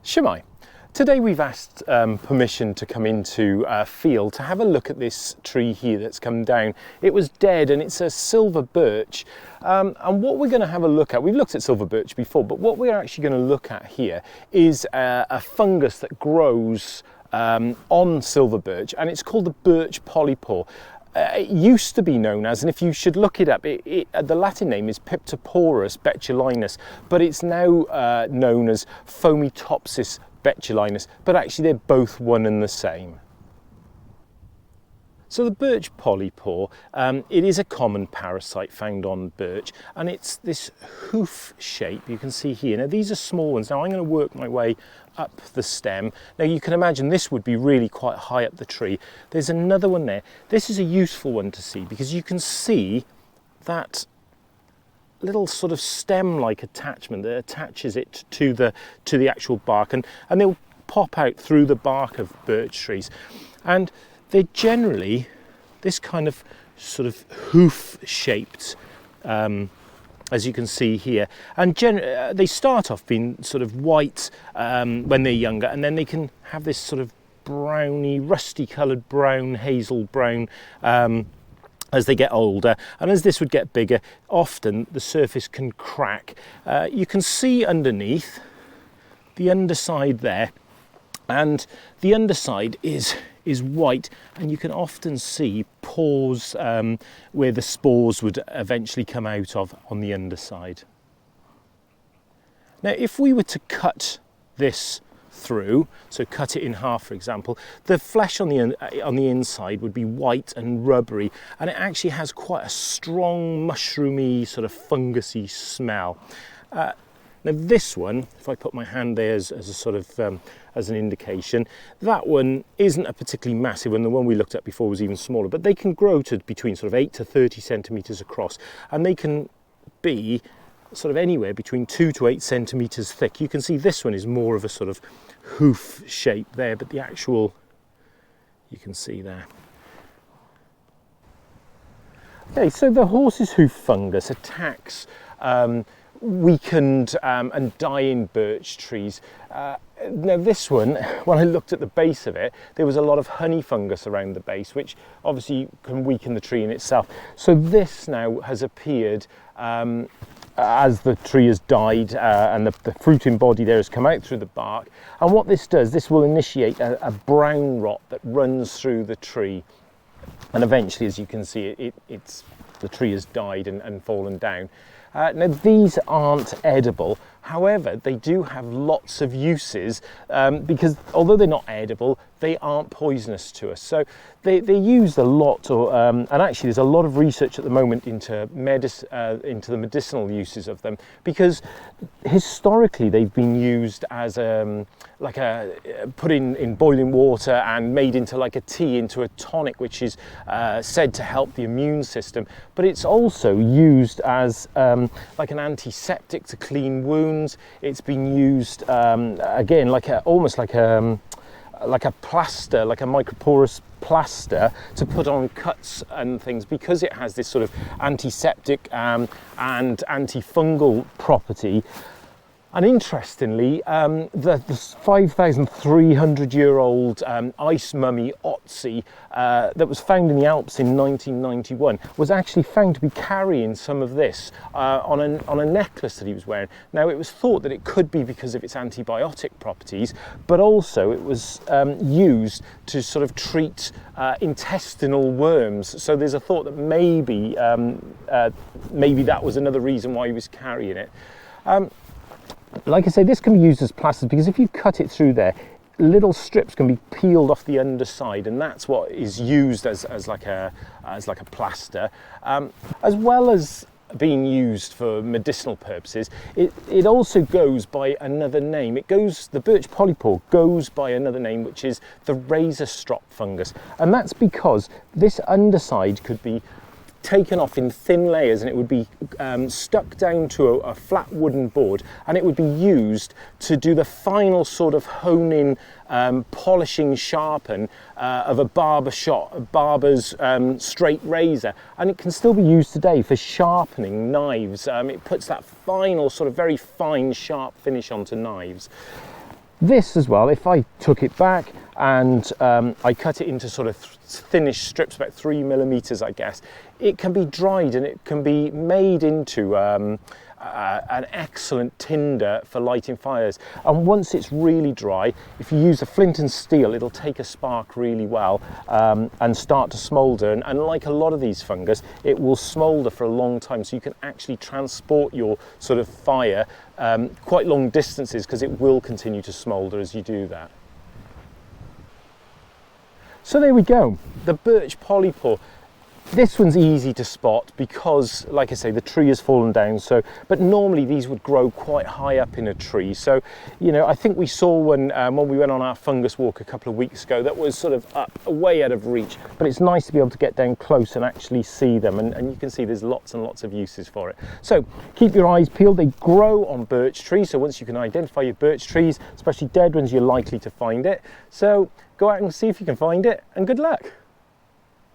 Shemai, today we've asked permission to come into a field to have a look at this tree here that's come down. It was dead and it's a silver birch, and what we're going to have a look at, we've looked at silver birch before, but what we're actually going to look at here is a fungus that grows on silver birch, and it's called the Birch Polypore. It used to be known as, and if you should look it up, the Latin name is Piptoporus betulinus, but it's now known as Fomitopsis betulinus, but actually they're both one and the same. So the Birch Polypore, it is a common parasite found on birch, and it's this hoof shape you can see here. Now these are small ones. Now I'm going to work my way up the stem. Now you can imagine this would be really quite high up the tree. There's another one there. This is a useful one to see because you can see that little sort of stem-like attachment that attaches it to the actual bark, and they'll pop out through the bark of birch trees, and they're generally this kind of sort of hoof-shaped, as you can see here, and they start off being sort of white when they're younger, and then they can have this sort of browny, rusty-coloured brown, hazel brown as they get older, and as this would get bigger, often the surface can crack. You can see underneath the underside there, and the underside is white, and you can often see pores where the spores would eventually come out of on the underside. Now if we were to cut this through, so cut it in half for example, the flesh on the inside would be white and rubbery, and it actually has quite a strong mushroomy sort of fungusy smell. Now this one, if I put my hand there as a sort of as an indication, that one isn't a particularly massive one. The one we looked at before was even smaller, but they can grow to between sort of 8 to 30 centimetres across, and they can be sort of anywhere between 2 to 8 centimetres thick. You can see this one is more of a sort of hoof shape there, but the actual, you can see there. Okay, so the horse's hoof fungus attacks weakened and dying birch trees. Now this one, when I looked at the base of it, there was a lot of honey fungus around the base, which obviously can weaken the tree in itself. So this now has appeared as the tree has died, and the fruiting body there has come out through the bark. And what this does, this will initiate a brown rot that runs through the tree, and eventually, as you can see, the tree has died and fallen down. Now these aren't edible, however they do have lots of uses, because although they're not edible, they aren't poisonous to us. So they're used a lot, and actually there's a lot of research at the moment into the medicinal uses of them, because historically they've been used as put in boiling water and made into like a tea, into a tonic, which is said to help the immune system. But it's also used as like an antiseptic to clean wounds. It's been used again almost like a plaster, like a microporous plaster, to put on cuts and things, because it has this sort of antiseptic and antifungal property. And interestingly, the 5,300-year-old ice mummy Otzi that was found in the Alps in 1991 was actually found to be carrying some of this on a necklace that he was wearing. Now it was thought that it could be because of its antibiotic properties, but also it was used to sort of treat intestinal worms. So there's a thought that maybe that was another reason why he was carrying it. Like I say, this can be used as plasters, because if you cut it through there, little strips can be peeled off the underside, and that's what is used as like a plaster, as well as being used for medicinal purposes. It also goes by another name. The Birch Polypore goes by another name, which is the razor strop fungus, and that's because this underside could be taken off in thin layers, and it would be stuck down to a flat wooden board, and it would be used to do the final sort of hone-in, polishing, sharpen of a barber's straight razor. And it can still be used today for sharpening knives. It puts that final sort of very fine, sharp finish onto knives. This as well, if I took it back and I cut it into sort of thinnish strips, about 3 millimeters, I guess, it can be dried and it can be made into an excellent tinder for lighting fires. And once it's really dry, if you use a flint and steel, it'll take a spark really well and start to smolder. And like a lot of these fungus, it will smolder for a long time, so you can actually transport your sort of fire quite long distances, because it will continue to smolder as you do that. So there we go, the Birch Polypore. This one's easy to spot because, like I say, the tree has fallen down. So, but normally these would grow quite high up in a tree. So, you know, I think we saw one when we went on our fungus walk a couple of weeks ago that was sort of up, way out of reach. But it's nice to be able to get down close and actually see them. And you can see there's lots and lots of uses for it. So keep your eyes peeled. They grow on birch trees. So once you can identify your birch trees, especially dead ones, you're likely to find it. So go out and see if you can find it, and good luck.